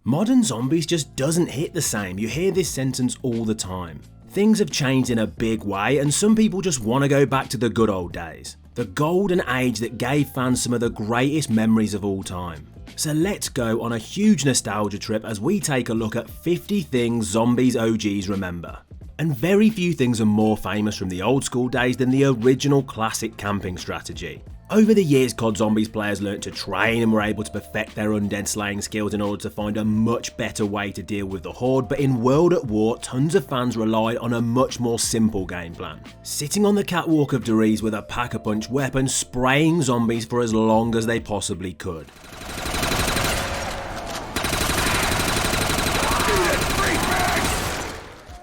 Modern zombies just doesn't hit the same. You hear this sentence all the time. Things have changed in a big way, and some people just want to go back to the good old days. The golden age that gave fans some of the greatest memories of all time. So let's go on a huge nostalgia trip as we take a look at 50 things Zombies OGs remember. And very few things are more famous from the old school days than the original classic camping strategy. Over the years, COD Zombies players learnt to train and were able to perfect their undead slaying skills in order to find a much better way to deal with the horde, but in World at War, tons of fans relied on a much more simple game plan. Sitting on the catwalk of Deriz with a pack-a-punch weapon, spraying zombies for as long as they possibly could.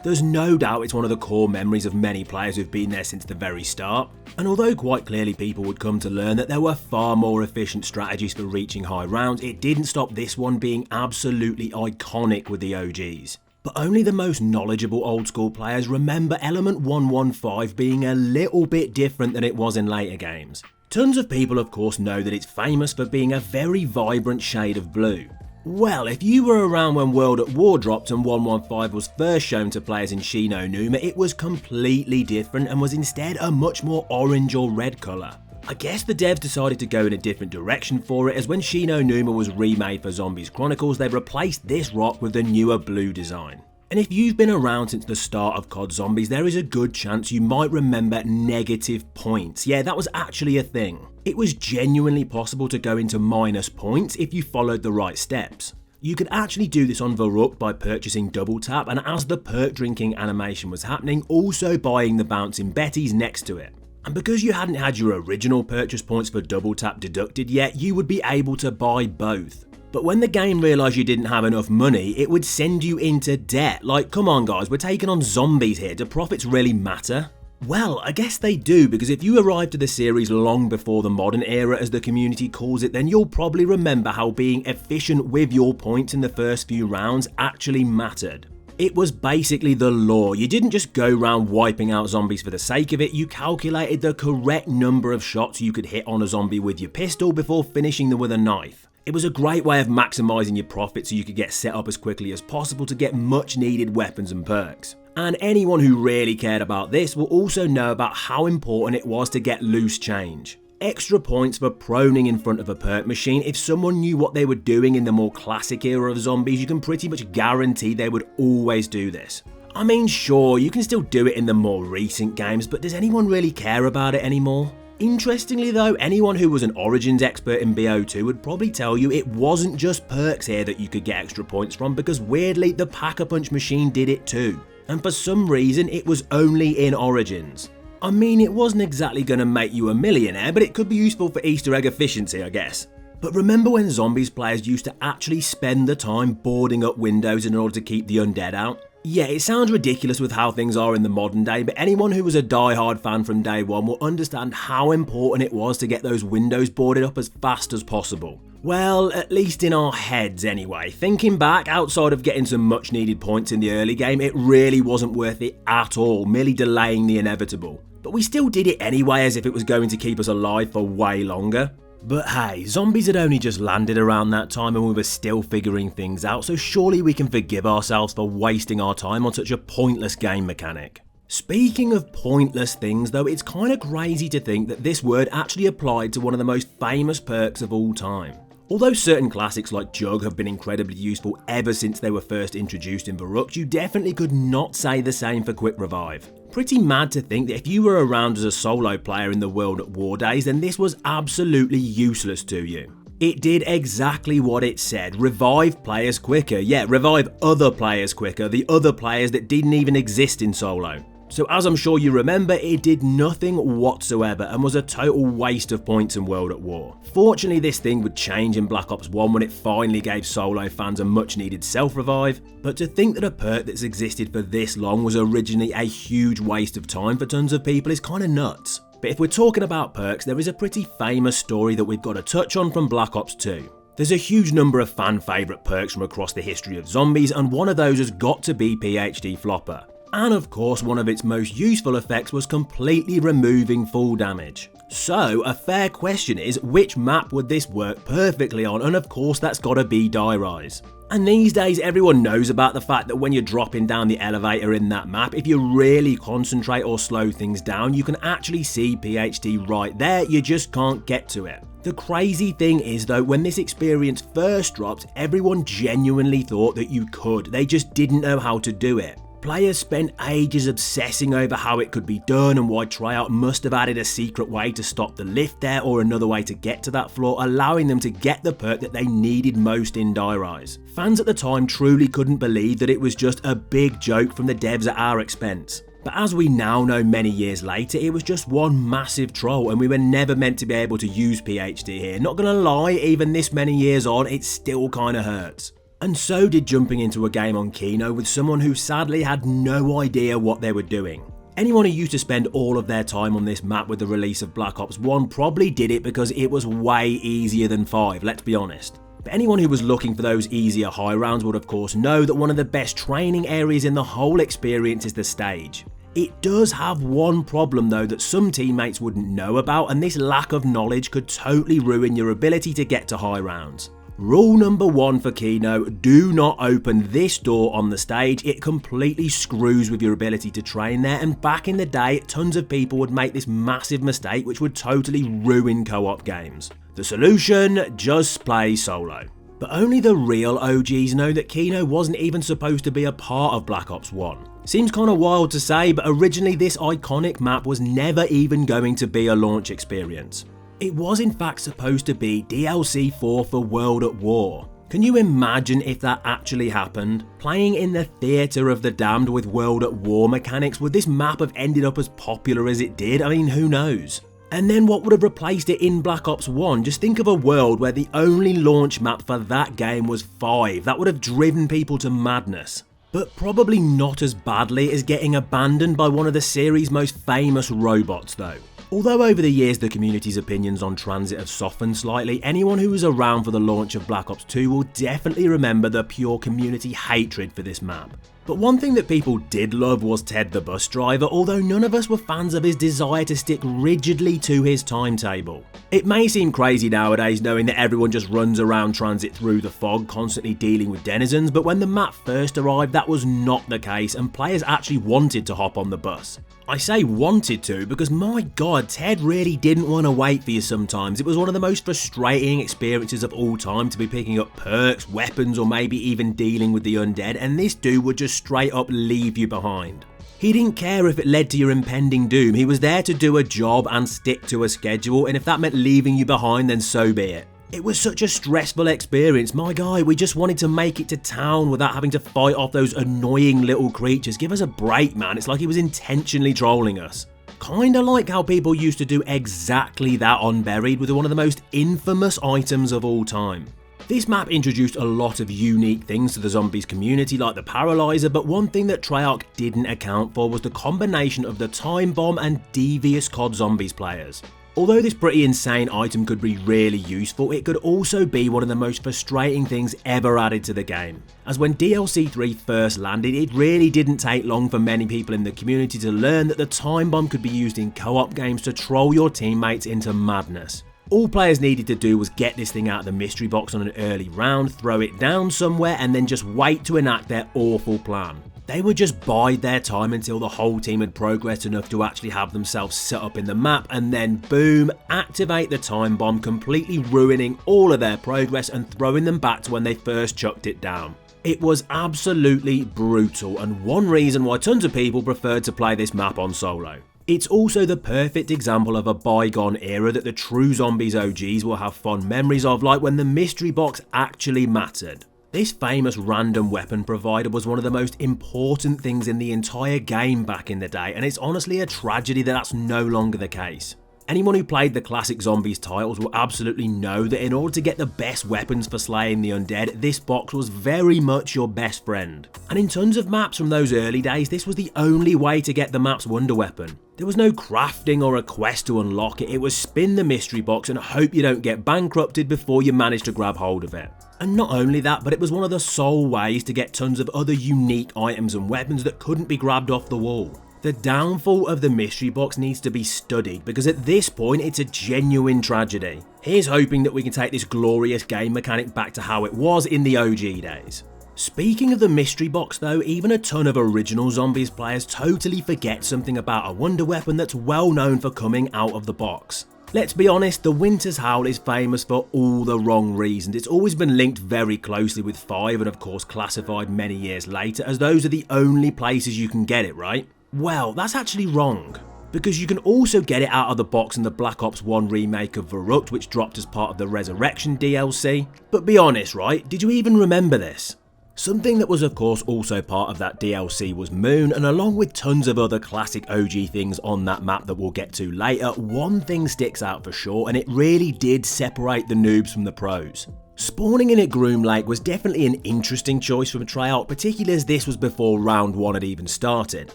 There's no doubt it's one of the core memories of many players who've been there since the very start, and although quite clearly people would come to learn that there were far more efficient strategies for reaching high rounds, it didn't stop this one being absolutely iconic with the OGs. But only the most knowledgeable old school players remember Element 115 being a little bit different than it was in later games. Tons of people of course know that it's famous for being a very vibrant shade of blue. Well, if you were around when World at War dropped and 115 was first shown to players in Kino Numa, it was completely different and was instead a much more orange or red colour. I guess the devs decided to go in a different direction for it, as when Kino Numa was remade for Zombies Chronicles, they replaced this rock with the newer blue design. And if you've been around since the start of COD Zombies, there is a good chance you might remember negative points. Yeah, that was actually a thing. It was genuinely possible to go into minus points if you followed the right steps. You could actually do this on verukt by purchasing double tap, and as the perk drinking animation was happening, also buying the bouncing betties next to it. And because you hadn't had your original purchase points for double tap deducted yet, you would be able to buy both. But when the game realised you didn't have enough money, it would send you into debt. Like, come on guys, we're taking on zombies here, do profits really matter? Well, I guess they do, because if you arrived to the series long before the modern era, as the community calls it, then you'll probably remember how being efficient with your points in the first few rounds actually mattered. It was basically the law. You didn't just go around wiping out zombies for the sake of it, you calculated the correct number of shots you could hit on a zombie with your pistol before finishing them with a knife. It was a great way of maximising your profit so you could get set up as quickly as possible to get much needed weapons and perks. And anyone who really cared about this will also know about how important it was to get loose change. Extra points for proning in front of a perk machine. If someone knew what they were doing in the more classic era of zombies, you can pretty much guarantee they would always do this. I mean, sure, you can still do it in the more recent games, but does anyone really care about it anymore? Interestingly though, anyone who was an Origins expert in BO2 would probably tell you it wasn't just perks here that you could get extra points from, because weirdly the Pack-a-Punch machine did it too. And for some reason it was only in Origins. I mean, it wasn't exactly going to make you a millionaire, but it could be useful for Easter egg efficiency, I guess. But remember when Zombies players used to actually spend the time boarding up windows in order to keep the undead out? Yeah, it sounds ridiculous with how things are in the modern day, but anyone who was a die-hard fan from day one will understand how important it was to get those windows boarded up as fast as possible. Well, at least in our heads anyway. Thinking back, outside of getting some much needed points in the early game, it really wasn't worth it at all, merely delaying the inevitable. But we still did it anyway, as if it was going to keep us alive for way longer. But hey, Zombies had only just landed around that time and we were still figuring things out, so surely we can forgive ourselves for wasting our time on such a pointless game mechanic. Speaking of pointless things though, it's kinda crazy to think that this word actually applied to one of the most famous perks of all time. Although certain classics like Jug have been incredibly useful ever since they were first introduced in verukt, you definitely could not say the same for Quick Revive. Pretty mad to think that if you were around as a solo player in the World at War days, then this was absolutely useless to you. It did exactly what it said, revive players quicker. Yeah, revive other players quicker, the other players that didn't even exist in solo. So as I'm sure you remember, it did nothing whatsoever and was a total waste of points in World at War. Fortunately, this thing would change in Black Ops 1 when it finally gave solo fans a much needed self-revive, but to think that a perk that's existed for this long was originally a huge waste of time for tons of people is kinda nuts. But if we're talking about perks, there is a pretty famous story that we've got to touch on from Black Ops 2. There's a huge number of fan favourite perks from across the history of zombies, and one of those has got to be PhD Flopper. And of course, one of its most useful effects was completely removing full damage. So a fair question is, which map would this work perfectly on? And of course that's gotta be Die Rise. And these days everyone knows about the fact that when you're dropping down the elevator in that map, if you really concentrate or slow things down, you can actually see PhD right there, you just can't get to it. The crazy thing is though, when this experience first dropped, everyone genuinely thought that you could, they just didn't know how to do it. Players spent ages obsessing over how it could be done and why Treyarch must have added a secret way to stop the lift there or another way to get to that floor, allowing them to get the perk that they needed most in Dire Eyes. Fans at the time truly couldn't believe that it was just a big joke from the devs at our expense. But as we now know many years later, it was just one massive troll and we were never meant to be able to use PhD here. Not gonna lie, even this many years on, it still kinda hurts. And so did jumping into a game on Kino with someone who sadly had no idea what they were doing. Anyone who used to spend all of their time on this map with the release of Black Ops 1 probably did it because it was way easier than 5, let's be honest. But anyone who was looking for those easier high rounds would of course know that one of the best training areas in the whole experience is the stage. It does have one problem though that some teammates wouldn't know about, and this lack of knowledge could totally ruin your ability to get to high rounds. Rule number 1 for Kino, do not open this door on the stage, it completely screws with your ability to train there, and back in the day tons of people would make this massive mistake which would totally ruin co-op games. The solution, just play solo. But only the real OGs know that Kino wasn't even supposed to be a part of Black Ops 1. Seems kinda wild to say, but originally this iconic map was never even going to be a launch experience. It was in fact supposed to be DLC 4 for World at War. Can you imagine if that actually happened? Playing in the Theatre of the Damned with World at War mechanics, would this map have ended up as popular as it did? I mean, who knows? And then what would have replaced it in Black Ops 1? Just think of a world where the only launch map for that game was 5. That would have driven people to madness. But probably not as badly as getting abandoned by one of the series' most famous robots though. Although over the years the community's opinions on Tranzit have softened slightly, anyone who was around for the launch of Black Ops 2 will definitely remember the pure community hatred for this map. But one thing that people did love was Ted the bus driver, although none of us were fans of his desire to stick rigidly to his timetable. It may seem crazy nowadays knowing that everyone just runs around Transit through the fog, constantly dealing with denizens, but when the map first arrived that was not the case and players actually wanted to hop on the bus. I say wanted to because my god, Ted really didn't want to wait for you sometimes. It was one of the most frustrating experiences of all time to be picking up perks, weapons, or maybe even dealing with the undead, and this dude would just straight up leave you behind. He didn't care if it led to your impending doom, he was there to do a job and stick to a schedule, and if that meant leaving you behind then so be it. It was such a stressful experience, my guy, we just wanted to make it to town without having to fight off those annoying little creatures. Give us a break, man, it's like he was intentionally trolling us. Kinda like how people used to do exactly that on Buried with one of the most infamous items of all time. This map introduced a lot of unique things to the zombies community like the paralyzer, but one thing that Treyarch didn't account for was the combination of the time bomb and devious COD Zombies players. Although this pretty insane item could be really useful, it could also be one of the most frustrating things ever added to the game. As when DLC 3 first landed, it really didn't take long for many people in the community to learn that the time bomb could be used in co-op games to troll your teammates into madness. All players needed to do was get this thing out of the mystery box on an early round, throw it down somewhere, and then just wait to enact their awful plan. They would just bide their time until the whole team had progressed enough to actually have themselves set up in the map, and then boom, activate the time bomb, completely ruining all of their progress and throwing them back to when they first chucked it down. It was absolutely brutal, and one reason why tons of people preferred to play this map on solo. It's also the perfect example of a bygone era that the true Zombies OGs will have fond memories of, like when the mystery box actually mattered. This famous random weapon provider was one of the most important things in the entire game back in the day, and it's honestly a tragedy that that's no longer the case. Anyone who played the classic Zombies titles will absolutely know that in order to get the best weapons for slaying the undead, this box was very much your best friend. And in tons of maps from those early days, this was the only way to get the map's wonder weapon. There was no crafting or a quest to unlock it, it was spin the mystery box and hope you don't get bankrupted before you manage to grab hold of it. And not only that, but it was one of the sole ways to get tons of other unique items and weapons that couldn't be grabbed off the wall. The downfall of the mystery box needs to be studied because at this point it's a genuine tragedy. Here's hoping that we can take this glorious game mechanic back to how it was in the OG days. Speaking of the mystery box though, even a ton of original Zombies players totally forget something about a wonder weapon that's well known for coming out of the box. Let's be honest, the Winter's Howl is famous for all the wrong reasons. It's always been linked very closely with 5 and of course classified many years later as those are the only places you can get it, right? Well, that's actually wrong. Because you can also get it out of the box in the Black Ops 1 remake of Verukt, which dropped as part of the Resurrection DLC. But be honest, right? Did you even remember this? Something that was of course also part of that DLC was Moon, and along with tons of other classic OG things on that map that we'll get to later, one thing sticks out for sure, and it really did separate the noobs from the pros. Spawning in at Groom Lake was definitely an interesting choice from Treyarch, particularly as this was before round 1 had even started.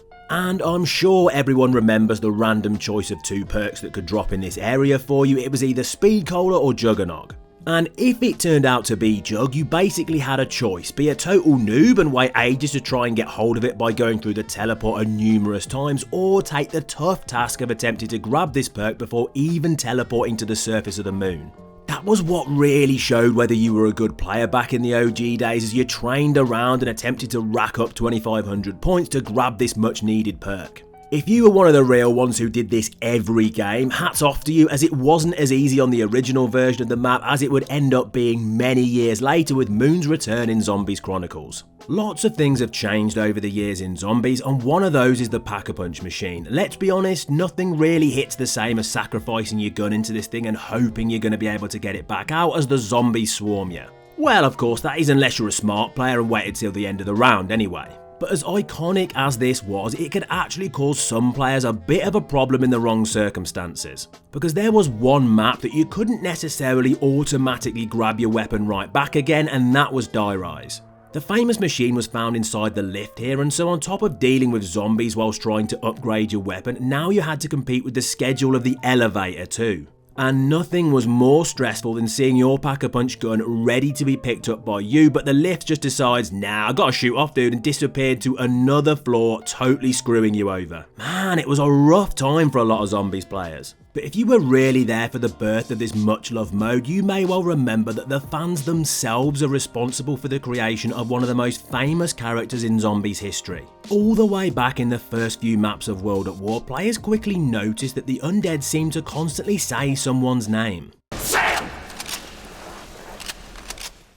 And I'm sure everyone remembers the random choice of 2 perks that could drop in this area for you. It was either Speed Cola or Juggernog. And if it turned out to be Jug, you basically had a choice: be a total noob and wait ages to try and get hold of it by going through the teleporter numerous times, or take the tough task of attempting to grab this perk before even teleporting to the surface of the moon. That was what really showed whether you were a good player back in the OG days, as you trained around and attempted to rack up 2500 points to grab this much needed perk. If you were one of the real ones who did this every game, hats off to you, as it wasn't as easy on the original version of the map as it would end up being many years later with Moon's return in Zombies Chronicles. Lots of things have changed over the years in Zombies, and one of those is the Pack-a-Punch machine. Let's be honest, nothing really hits the same as sacrificing your gun into this thing and hoping you're going to be able to get it back out as the zombies swarm you. Well, of course, that is unless you're a smart player and waited till the end of the round anyway. But as iconic as this was, it could actually cause some players a bit of a problem in the wrong circumstances. Because there was one map that you couldn't necessarily automatically grab your weapon right back again, and that was Die Rise. The famous machine was found inside the lift here, and so on top of dealing with zombies whilst trying to upgrade your weapon, now you had to compete with the schedule of the elevator too. And nothing was more stressful than seeing your Pack-a-Punch gun ready to be picked up by you, but the lift just decides, nah, I gotta shoot off dude, and disappeared to another floor, totally screwing you over. Man, it was a rough time for a lot of Zombies players. But if you were really there for the birth of this much-loved mode, you may well remember that the fans themselves are responsible for the creation of one of the most famous characters in Zombies history. All the way back in the first few maps of World at War, players quickly noticed that the undead seemed to constantly say someone's name. Sam!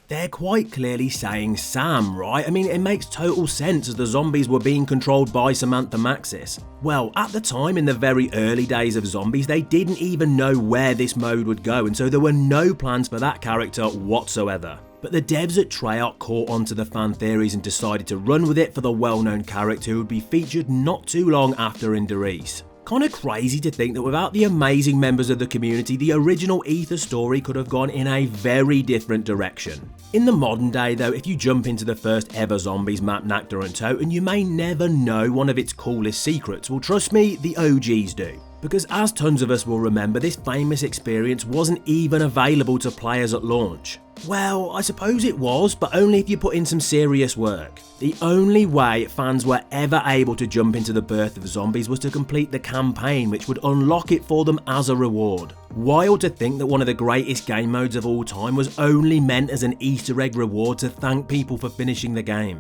They're quite clearly saying Sam, right? I mean, it makes total sense as the zombies were being controlled by Samantha Maxis. Well, at the time, in the very early days of Zombies, they didn't even know where this mode would go, and so there were no plans for that character whatsoever. But the devs at Treyarch caught onto the fan theories and decided to run with it for the well-known character who would be featured not too long after in Doris. Kinda crazy to think that without the amazing members of the community, the original Ether story could have gone in a very different direction. In the modern day though, if you jump into the first ever Zombies map, Nacht or untoten, you may never know one of its coolest secrets. Well, trust me, the OGs do. Because as tons of us will remember, this famous experience wasn't even available to players at launch. Well, I suppose it was, but only if you put in some serious work. The only way fans were ever able to jump into the birth of Zombies was to complete the campaign, which would unlock it for them as a reward. Wild to think that one of the greatest game modes of all time was only meant as an Easter egg reward to thank people for finishing the game.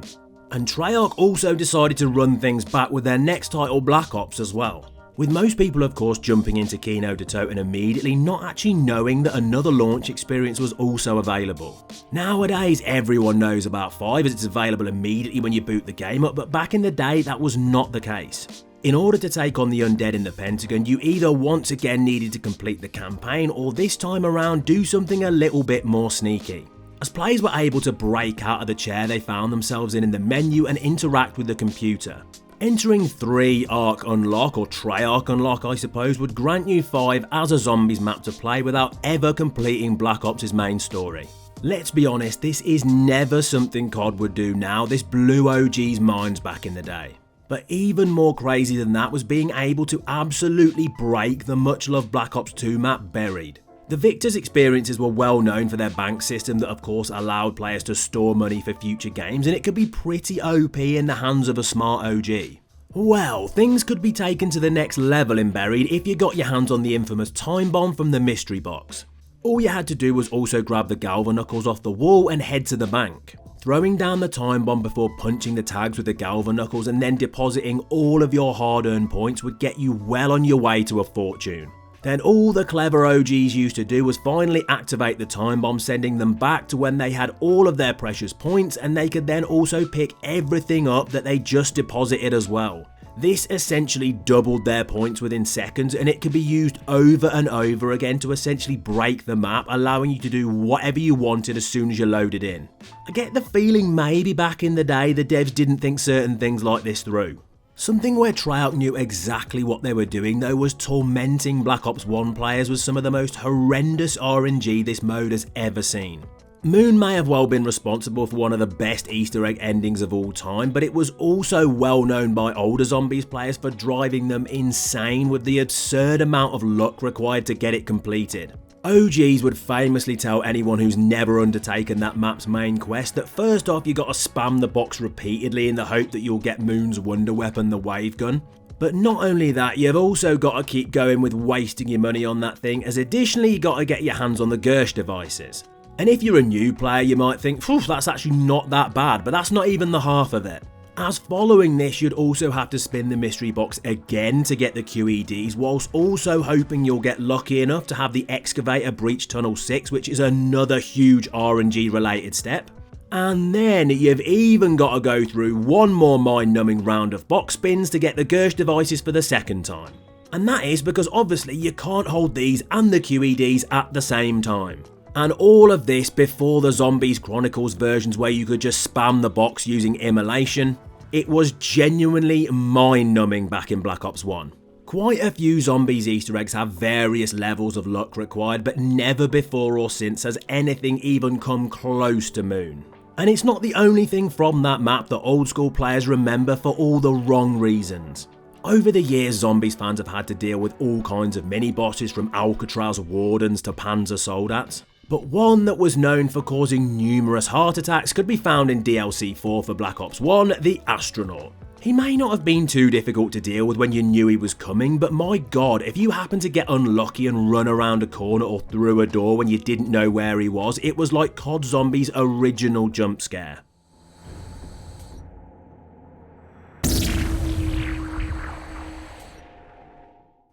And Treyarch also decided to run things back with their next title, Black Ops, as well. With most people of course jumping into Kino toten immediately, not actually knowing that another launch experience was also available. Nowadays everyone knows about 5 as it's available immediately when you boot the game up, but back in the day that was not the case. In order to take on the undead in the Pentagon, you either once again needed to complete the campaign, or this time around do something a little bit more sneaky. As players were able to break out of the chair they found themselves in the menu and interact with the computer. Entering 3 Arc Unlock, or Treyarch Unlock I suppose, would grant you 5 as a Zombies map to play without ever completing Black Ops' main story. Let's be honest, this is never something COD would do now. This blew OG's minds back in the day. But even more crazy than that was being able to absolutely break the much loved Black Ops 2 map Buried. The Victor's experiences were well known for their bank system that of course allowed players to store money for future games, and it could be pretty OP in the hands of a smart OG. Well, things could be taken to the next level in Buried if you got your hands on the infamous time bomb from the mystery box. All you had to do was also grab the Galvanuckles off the wall and head to the bank. Throwing down the time bomb before punching the tags with the Galvanuckles and then depositing all of your hard-earned points would get you well on your way to a fortune. Then all the clever OGs used to do was finally activate the time bomb, sending them back to when they had all of their precious points, and they could then also pick everything up that they just deposited as well. This essentially doubled their points within seconds, and it could be used over and over again to essentially break the map, allowing you to do whatever you wanted as soon as you loaded in. I get the feeling maybe back in the day the devs didn't think certain things like this through. Something where Treyarch knew exactly what they were doing though was tormenting Black Ops 1 players with some of the most horrendous RNG this mode has ever seen. Moon may have well been responsible for one of the best Easter egg endings of all time, but it was also well known by older Zombies players for driving them insane with the absurd amount of luck required to get it completed. OGs would famously tell anyone who's never undertaken that map's main quest that first off you gotta spam the box repeatedly in the hope that you'll get Moon's wonder weapon, the wave gun. But not only that, you've also got to keep going with wasting your money on that thing, as additionally you got to get your hands on the Gersh devices. And if you're a new player you might think, phew, that's actually not that bad, but that's not even the half of it. As following this, you'd also have to spin the mystery box again to get the QEDs, whilst also hoping you'll get lucky enough to have the excavator breach Tunnel 6, which is another huge RNG related step. And then you've even got to go through one more mind-numbing round of box spins to get the Gersh devices for the second time. And that is because obviously you can't hold these and the QEDs at the same time. And all of this before the Zombies Chronicles versions where you could just spam the box using immolation. It was genuinely mind-numbing back in Black Ops 1. Quite a few Zombies Easter eggs have various levels of luck required, but never before or since has anything even come close to Moon. And it's not the only thing from that map that old school players remember for all the wrong reasons. Over the years, Zombies fans have had to deal with all kinds of mini-bosses, from Alcatraz Wardens to Panzer Soldats. But one that was known for causing numerous heart attacks could be found in DLC 4 for Black Ops 1, the Astronaut. He may not have been too difficult to deal with when you knew he was coming, but my god, if you happened to get unlucky and run around a corner or through a door when you didn't know where he was, it was like COD Zombies' original jump scare.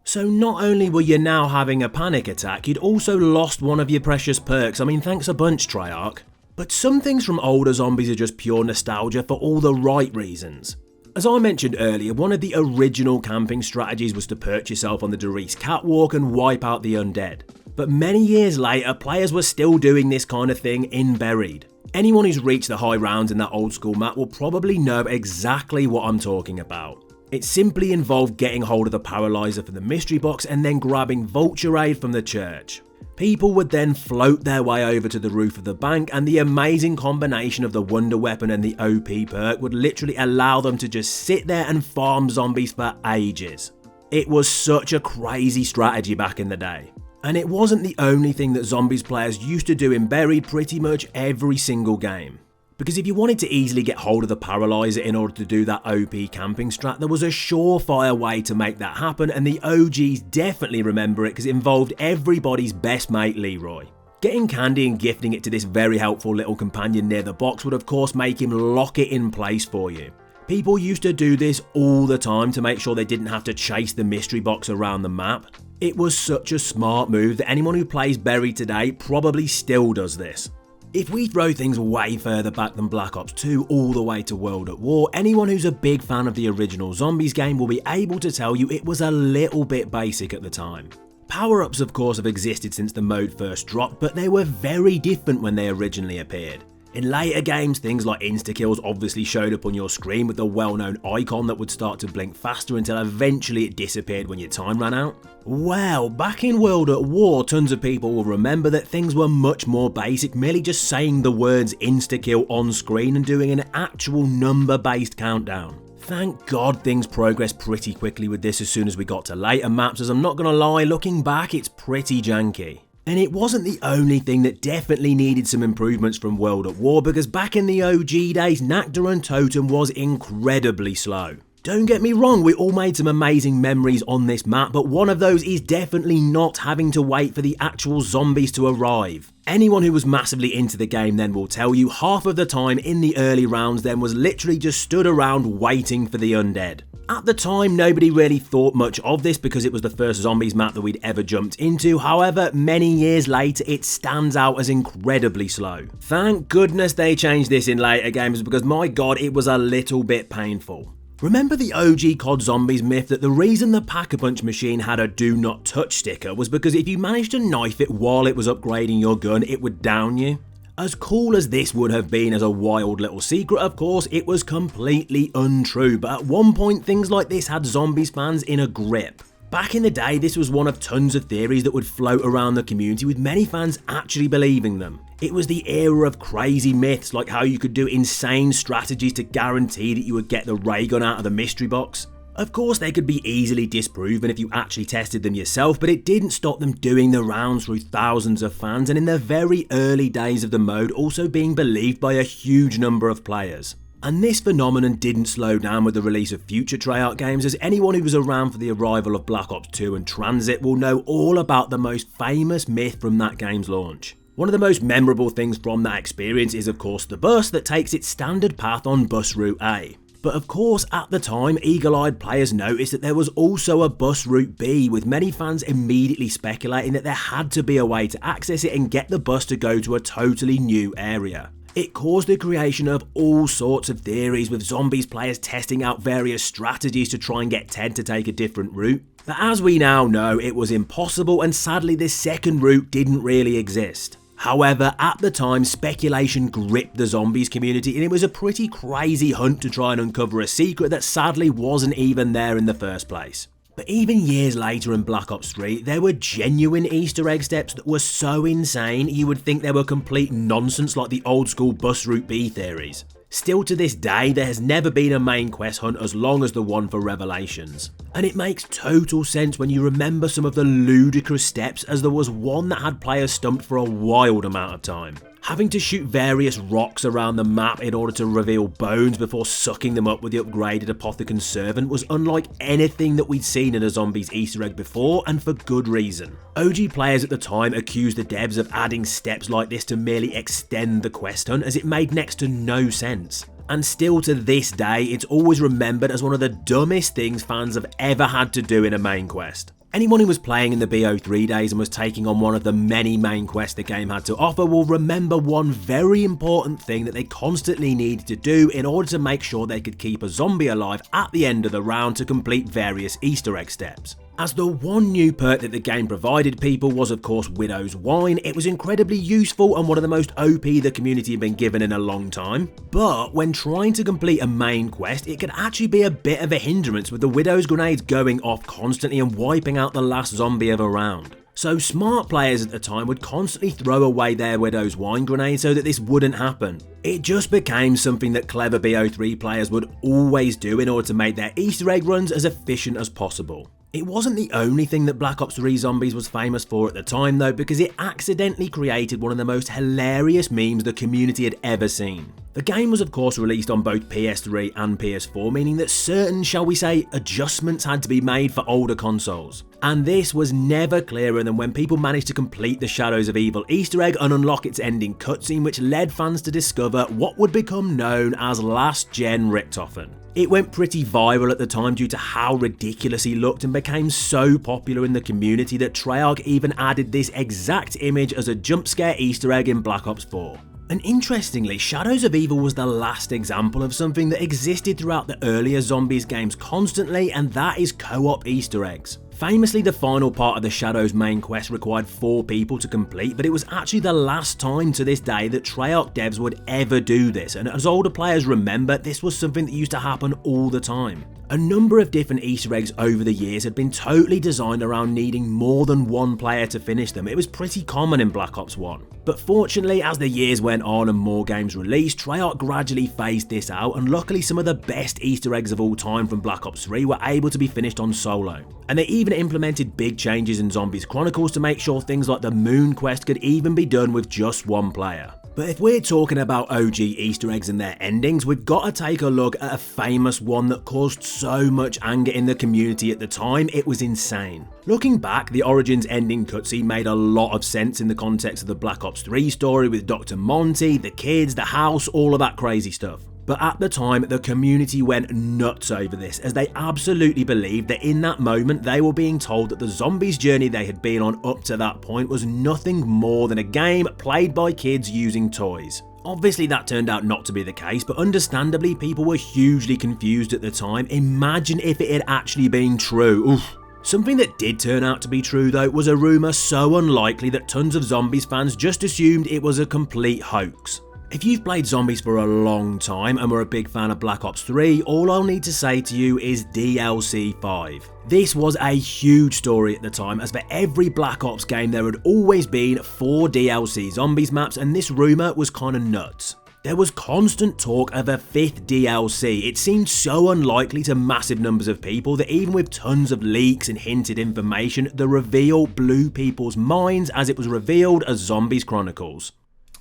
So not only were you now having a panic attack, you'd also lost one of your precious perks. I mean, thanks a bunch, Treyarch. But some things from older Zombies are just pure nostalgia for all the right reasons. As I mentioned earlier, one of the original camping strategies was to perch yourself on the Doris catwalk and wipe out the undead. But many years later, players were still doing this kind of thing in Buried. Anyone who's reached the high rounds in that old school map will probably know exactly what I'm talking about. It simply involved getting hold of the paralyzer for the mystery box and then grabbing Vulture Aid from the church. People would then float their way over to the roof of the bank, and the amazing combination of the wonder weapon and the OP perk would literally allow them to just sit there and farm zombies for ages. It was such a crazy strategy back in the day. And it wasn't the only thing that Zombies players used to do in Buried pretty much every single game. Because if you wanted to easily get hold of the paralyzer in order to do that OP camping strat, there was a surefire way to make that happen, and the OGs definitely remember it because it involved everybody's best mate Leroy. Getting candy and gifting it to this very helpful little companion near the box would of course make him lock it in place for you. People used to do this all the time to make sure they didn't have to chase the mystery box around the map. It was such a smart move that anyone who plays Buried today probably still does this. If we throw things way further back than Black Ops 2 all the way to World at War, anyone who's a big fan of the original Zombies game will be able to tell you it was a little bit basic at the time. Power-ups of course have existed since the mode first dropped, but they were very different when they originally appeared. In later games, things like insta-kills obviously showed up on your screen with the well-known icon that would start to blink faster until eventually it disappeared when your time ran out. Well, back in World at War, tons of people will remember that things were much more basic, merely just saying the words insta-kill on screen and doing an actual number-based countdown. Thank God things progressed pretty quickly with this as soon as we got to later maps, as I'm not gonna lie, looking back it's pretty janky. And it wasn't the only thing that definitely needed some improvements from World at War, because back in the OG days, Nacht and Toten was incredibly slow. Don't get me wrong, we all made some amazing memories on this map, but one of those is definitely not having to wait for the actual zombies to arrive. Anyone who was massively into the game then will tell you half of the time in the early rounds then was literally just stood around waiting for the undead. At the time, nobody really thought much of this because it was the first zombies map that we'd ever jumped into. However, many years later, it stands out as incredibly slow. Thank goodness they changed this in later games because my god, it was a little bit painful. Remember the OG COD Zombies myth that the reason the Pack-a-Punch machine had a do not touch sticker was because if you managed to knife it while it was upgrading your gun, it would down you? As cool as this would have been as a wild little secret, of course, it was completely untrue, but at one point things like this had zombies fans in a grip. Back in the day, this was one of tons of theories that would float around the community with many fans actually believing them. It was the era of crazy myths like how you could do insane strategies to guarantee that you would get the ray gun out of the mystery box. Of course, they could be easily disproven if you actually tested them yourself, but it didn't stop them doing the rounds through thousands of fans and in the very early days of the mode also being believed by a huge number of players. And this phenomenon didn't slow down with the release of future Treyarch games, as anyone who was around for the arrival of Black Ops 2 and Tranzit will know all about the most famous myth from that game's launch. One of the most memorable things from that experience is of course the bus that takes its standard path on bus route A. But of course, at the time, eagle-eyed players noticed that there was also a bus route B, with many fans immediately speculating that there had to be a way to access it and get the bus to go to a totally new area. It caused the creation of all sorts of theories, with zombies players testing out various strategies to try and get Ted to take a different route. But as we now know, it was impossible, and sadly this second route didn't really exist. However, at the time, speculation gripped the zombies community and it was a pretty crazy hunt to try and uncover a secret that sadly wasn't even there in the first place. But even years later in Black Ops 3, there were genuine Easter egg steps that were so insane you would think they were complete nonsense like the old school bus route B theories. Still to this day, there has never been a main quest hunt as long as the one for Revelations. And it makes total sense when you remember some of the ludicrous steps, as there was one that had players stumped for a wild amount of time. Having to shoot various rocks around the map in order to reveal bones before sucking them up with the upgraded Apothicon Servant was unlike anything that we'd seen in a Zombies Easter egg before, and for good reason. OG players at the time accused the devs of adding steps like this to merely extend the quest hunt, as it made next to no sense. And still to this day, it's always remembered as one of the dumbest things fans have ever had to do in a main quest. Anyone who was playing in the BO3 days and was taking on one of the many main quests the game had to offer will remember one very important thing that they constantly needed to do in order to make sure they could keep a zombie alive at the end of the round to complete various Easter egg steps. As the one new perk that the game provided people was of course Widow's Wine, it was incredibly useful and one of the most OP the community had been given in a long time. But when trying to complete a main quest, it could actually be a bit of a hindrance, with the Widow's grenades going off constantly and wiping out the last zombie of a round. So smart players at the time would constantly throw away their Widow's Wine grenade so that this wouldn't happen. It just became something that clever BO3 players would always do in order to make their Easter egg runs as efficient as possible. It wasn't the only thing that Black Ops 3 Zombies was famous for at the time though, because it accidentally created one of the most hilarious memes the community had ever seen. The game was of course released on both PS3 and PS4, meaning that certain, shall we say, adjustments had to be made for older consoles. And this was never clearer than when people managed to complete the Shadows of Evil Easter egg and unlock its ending cutscene, which led fans to discover what would become known as Last Gen Richtofen. It went pretty viral at the time due to how ridiculous he looked and became so popular in the community that Treyarch even added this exact image as a jump scare Easter egg in Black Ops 4. And interestingly, Shadows of Evil was the last example of something that existed throughout the earlier Zombies games constantly, and that is co-op Easter eggs. Famously, the final part of the Shadows main quest required 4 people to complete, but it was actually the last time to this day that Treyarch devs would ever do this, and as older players remember, this was something that used to happen all the time. A number of different Easter eggs over the years had been totally designed around needing more than one player to finish them. It was pretty common in Black Ops 1. But fortunately, as the years went on and more games released, Treyarch gradually phased this out, and luckily some of the best Easter eggs of all time from Black Ops 3 were able to be finished on solo. And they even implemented big changes in Zombies Chronicles to make sure things like the Moon quest could even be done with just one player. But if we're talking about OG Easter eggs and their endings, we've got to take a look at a famous one that caused so much anger in the community at the time, it was insane. Looking back, the Origins ending cutscene made a lot of sense in the context of the Black Ops 3 story with Dr. Monty, the kids, the house, all of that crazy stuff. But at the time, the community went nuts over this, as they absolutely believed that in that moment they were being told that the zombies journey they had been on up to that point was nothing more than a game played by kids using toys. Obviously that turned out not to be the case, but understandably people were hugely confused at the time. Imagine if it had actually been true. Oof. Something that did turn out to be true though was a rumour so unlikely that tons of Zombies fans just assumed it was a complete hoax. If you've played Zombies for a long time and were a big fan of Black Ops 3, all I'll need to say to you is DLC 5. This was a huge story at the time, as for every Black Ops game there had always been 4 DLC Zombies maps, and this rumour was kinda nuts. There was constant talk of a 5th DLC. It seemed so unlikely to massive numbers of people that even with tons of leaks and hinted information, the reveal blew people's minds as it was revealed as Zombies Chronicles.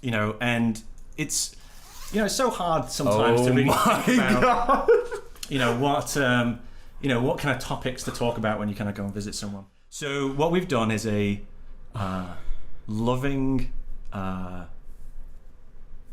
You know, and it's, you know, it's so hard sometimes to really think about, what kind of topics to talk about when you kind of go and visit someone. So what we've done is a loving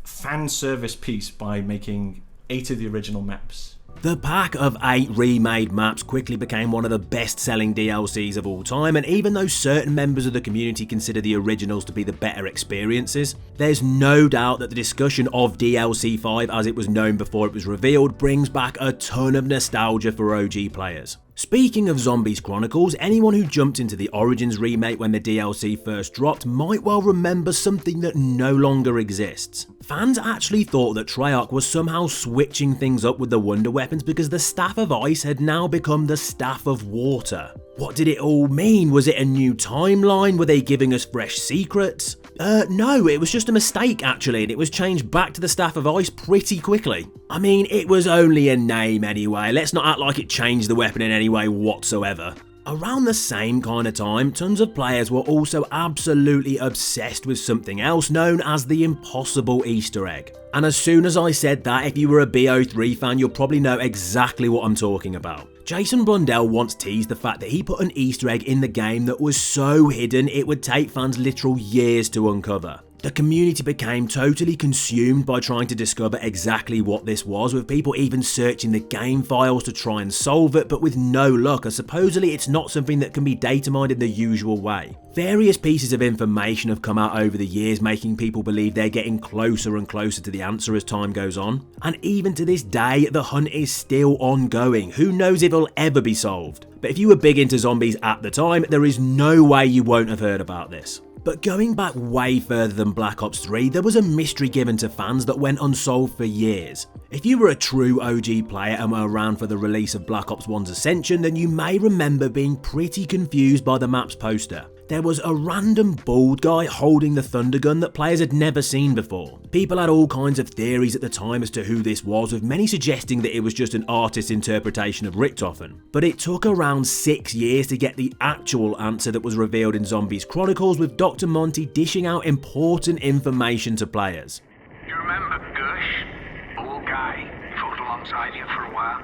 fan service piece by making 8 of the original maps. The pack of 8 remade maps quickly became one of the best-selling DLCs of all time, and even though certain members of the community consider the originals to be the better experiences, there's no doubt that the discussion of DLC 5 as it was known before it was revealed brings back a ton of nostalgia for OG players. Speaking of Zombies Chronicles, anyone who jumped into the Origins remake when the DLC first dropped might well remember something that no longer exists. Fans actually thought that Treyarch was somehow switching things up with the wonder weapons because the Staff of Ice had now become the Staff of Water. What did it all mean? Was it a new timeline? Were they giving us fresh secrets? No, it was just a mistake actually, and it was changed back to the Staff of Ice pretty quickly. I mean, it was only a name anyway, let's not act like it changed the weapon in any way whatsoever. Around the same kind of time, tons of players were also absolutely obsessed with something else known as the Impossible Easter Egg. And as soon as I said that, if you were a BO3 fan, you'll probably know exactly what I'm talking about. Jason Blundell once teased the fact that he put an Easter egg in the game that was so hidden it would take fans literal years to uncover. The community became totally consumed by trying to discover exactly what this was, with people even searching the game files to try and solve it, but with no luck, as supposedly it's not something that can be data mined in the usual way. Various pieces of information have come out over the years, making people believe they're getting closer and closer to the answer as time goes on. And even to this day, the hunt is still ongoing. Who knows if it'll ever be solved? But if you were big into Zombies at the time, there is no way you won't have heard about this. But going back way further than Black Ops 3, there was a mystery given to fans that went unsolved for years. If you were a true OG player and were around for the release of Black Ops 1's Ascension, then you may remember being pretty confused by the map's poster. There was a random bald guy holding the thunder gun that players had never seen before. People had all kinds of theories at the time as to who this was, with many suggesting that it was just an artist's interpretation of Richthofen. But it took around 6 years to get the actual answer that was revealed in Zombies Chronicles, with Dr. Monty dishing out important information to players. You remember Cush? Bald guy, fought alongside you for a while.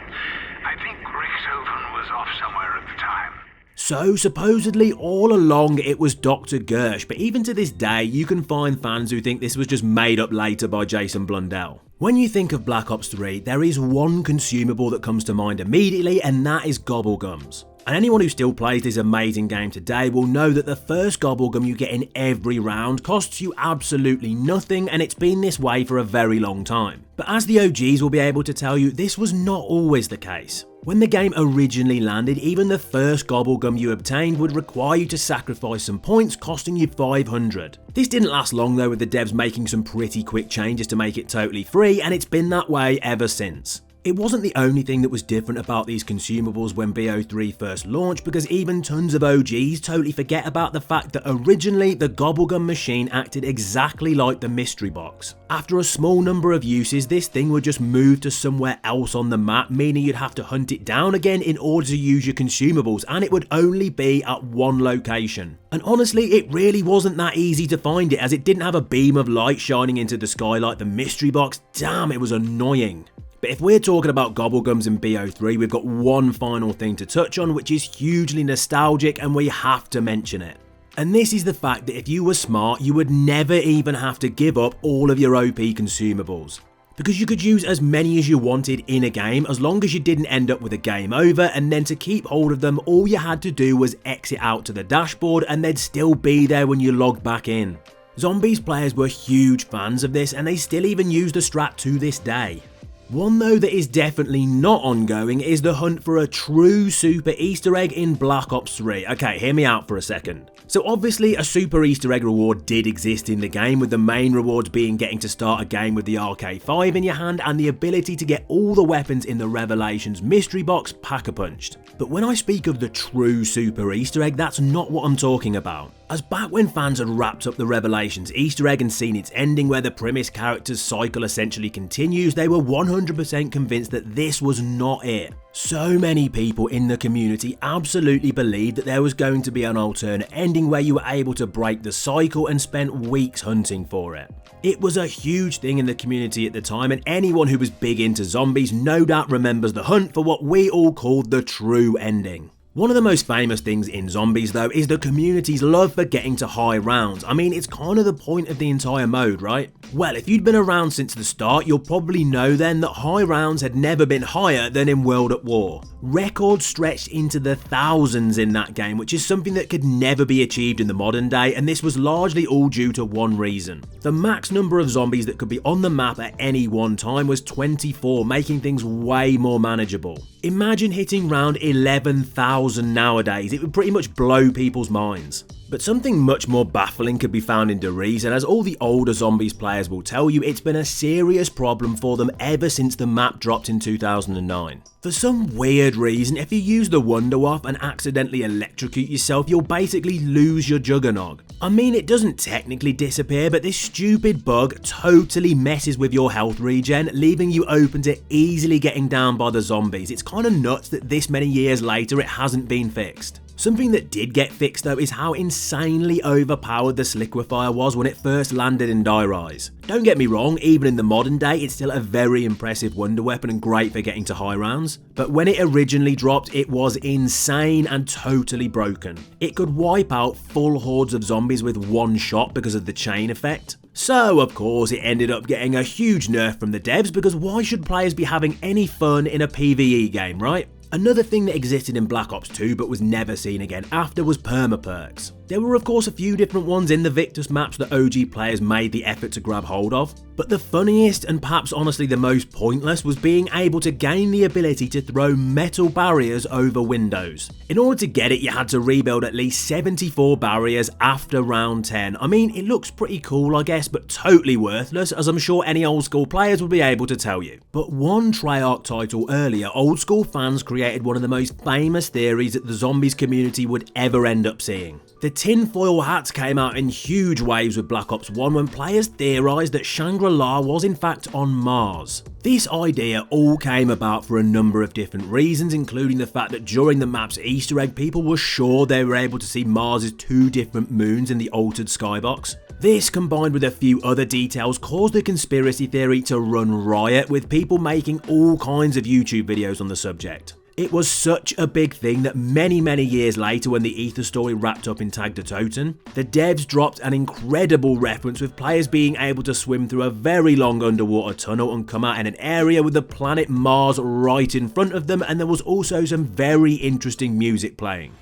I think Richthofen was off somewhere at the time. So supposedly all along it was Dr. Gersh, but even to this day you can find fans who think this was just made up later by Jason Blundell. When you think of Black Ops 3, there is one consumable that comes to mind immediately, and that is Gobblegums. And anyone who still plays this amazing game today will know that the first Gobblegum you get in every round costs you absolutely nothing, and it's been this way for a very long time. But as the OGs will be able to tell you, this was not always the case. When the game originally landed, even the first Gobblegum you obtained would require you to sacrifice some points, costing you 500. This didn't last long though, with the devs making some pretty quick changes to make it totally free, and it's been that way ever since. It wasn't the only thing that was different about these consumables when BO3 first launched, because even tons of OGs totally forget about the fact that originally the Gobblegum machine acted exactly like the mystery box. After a small number of uses, this thing would just move to somewhere else on the map, meaning you'd have to hunt it down again in order to use your consumables, and it would only be at one location. And honestly, it really wasn't that easy to find it, as it didn't have a beam of light shining into the sky like the mystery box. Damn, it was annoying. But if we're talking about Gobblegums in BO3, we've got one final thing to touch on, which is hugely nostalgic and we have to mention it. And this is the fact that if you were smart, you would never even have to give up all of your OP consumables. Because you could use as many as you wanted in a game, as long as you didn't end up with a game over, and then to keep hold of them, all you had to do was exit out to the dashboard and they'd still be there when you logged back in. Zombies players were huge fans of this, and they still even use the strat to this day. One though that is definitely not ongoing is the hunt for a true super Easter egg in Black Ops 3. Okay, hear me out for a second. So obviously a super Easter egg reward did exist in the game, with the main rewards being getting to start a game with the RK5 in your hand and the ability to get all the weapons in the Revelations mystery box pack-a-punched. But when I speak of the true super Easter egg, that's not what I'm talking about. As back when fans had wrapped up the Revelations Easter egg and seen its ending where the premise character's cycle essentially continues, they were 100% convinced that this was not it. So many people in the community absolutely believed that there was going to be an alternate ending where you were able to break the cycle, and spent weeks hunting for it. It was a huge thing in the community at the time, and anyone who was big into zombies no doubt remembers the hunt for what we all called the true ending. One of the most famous things in Zombies though is the community's love for getting to high rounds. I mean, it's kind of the point of the entire mode, right? Well, if you'd been around since the start, you'll probably know then that high rounds had never been higher than in World at War. Records stretched into the thousands in that game, which is something that could never be achieved in the modern day, and this was largely all due to one reason. The max number of zombies that could be on the map at any one time was 24, making things way more manageable. Imagine hitting round 11,000 nowadays, it would pretty much blow people's minds. But something much more baffling could be found in DeRees, and as all the older Zombies players will tell you, it's been a serious problem for them ever since the map dropped in 2009. For some weird reason, if you use the Wonder Waff and accidentally electrocute yourself, you'll basically lose your Juggernog. I mean, it doesn't technically disappear, but this stupid bug totally messes with your health regen, leaving you open to easily getting down by the zombies. It's kind of nuts that this many years later it hasn't been fixed. Something that did get fixed though is how insanely overpowered the Sliquifier was when it first landed in Die Rise. Don't get me wrong, even in the modern day it's still a very impressive wonder weapon and great for getting to high rounds, but when it originally dropped it was insane and totally broken. It could wipe out full hordes of zombies with one shot because of the chain effect. So of course it ended up getting a huge nerf from the devs, because why should players be having any fun in a PvE game, right? Another thing that existed in Black Ops 2 but was never seen again after was perma-perks. There were of course a few different ones in the Victus maps that OG players made the effort to grab hold of, but the funniest and perhaps honestly the most pointless was being able to gain the ability to throw metal barriers over windows. In order to get it you had to rebuild at least 74 barriers after round 10. I mean, it looks pretty cool I guess, but totally worthless, as I'm sure any old school players would be able to tell you. But one Treyarch title earlier, old school fans created one of the most famous theories that the Zombies community would ever end up seeing. The tinfoil hats came out in huge waves with Black Ops 1 when players theorised that Shangri-La was in fact on Mars. This idea all came about for a number of different reasons, including the fact that during the map's Easter egg people were sure they were able to see Mars's two different moons in the altered skybox. This, combined with a few other details, caused the conspiracy theory to run riot, with people making all kinds of YouTube videos on the subject. It was such a big thing that many years later, when the Ether story wrapped up in Tag the Toten, the devs dropped an incredible reference with players being able to swim through a very long underwater tunnel and come out in an area with the planet Mars right in front of them, and there was also some very interesting music playing.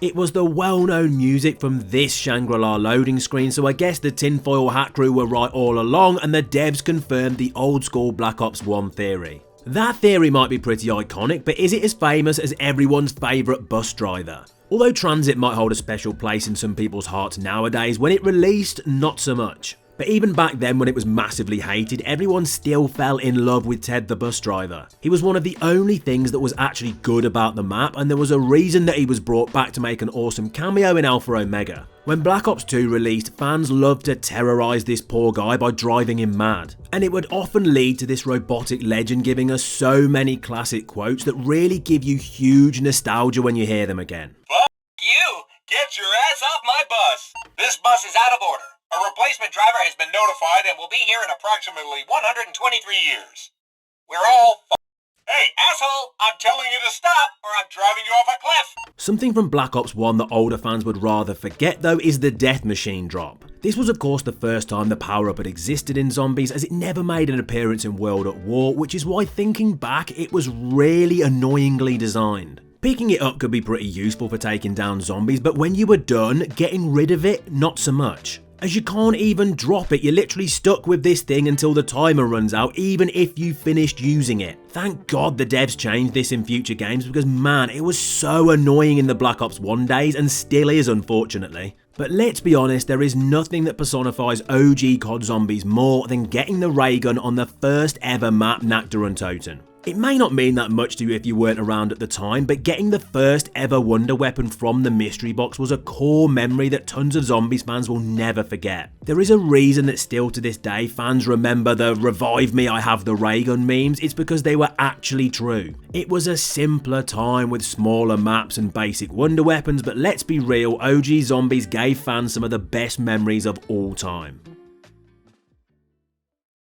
It was the well-known music from this Shangri-La loading screen, so I guess the tinfoil hat crew were right all along, and the devs confirmed the old school Black Ops 1 theory. That theory might be pretty iconic, but is it as famous as everyone's favourite bus driver? Although Tranzit might hold a special place in some people's hearts nowadays, when it released, not so much. But even back then when it was massively hated, everyone still fell in love with Ted the bus driver. He was one of the only things that was actually good about the map, and there was a reason that he was brought back to make an awesome cameo in Alpha Omega. When Black Ops 2 released, fans loved to terrorise this poor guy by driving him mad. And it would often lead to this robotic legend giving us so many classic quotes that really give you huge nostalgia when you hear them again. Fuck you! Get your ass off my bus! This bus is out of order. A replacement driver has been notified and will be here in approximately 123 years. We're all Hey, asshole! I'm telling you to stop or I'm driving you off a cliff! Something from Black Ops 1 that older fans would rather forget though is the death machine drop. This was of course the first time the power-up had existed in Zombies, as it never made an appearance in World at War, which is why thinking back it was really annoyingly designed. Picking it up could be pretty useful for taking down zombies, but when you were done, getting rid of it, not so much. As you can't even drop it, you're literally stuck with this thing until the timer runs out, even if you finished using it. Thank God the devs changed this in future games, because man, it was so annoying in the Black Ops 1 days, and still is unfortunately. But let's be honest, there is nothing that personifies OG COD Zombies more than getting the ray gun on the first ever map, Nacht untoten. It may not mean that much to you if you weren't around at the time, but getting the first ever wonder weapon from the mystery box was a core memory that tons of Zombies fans will never forget. There is a reason that still to this day fans remember the "revive me, I have the ray gun" memes. It's because they were actually true. It was a simpler time with smaller maps and basic wonder weapons, but let's be real, OG Zombies gave fans some of the best memories of all time.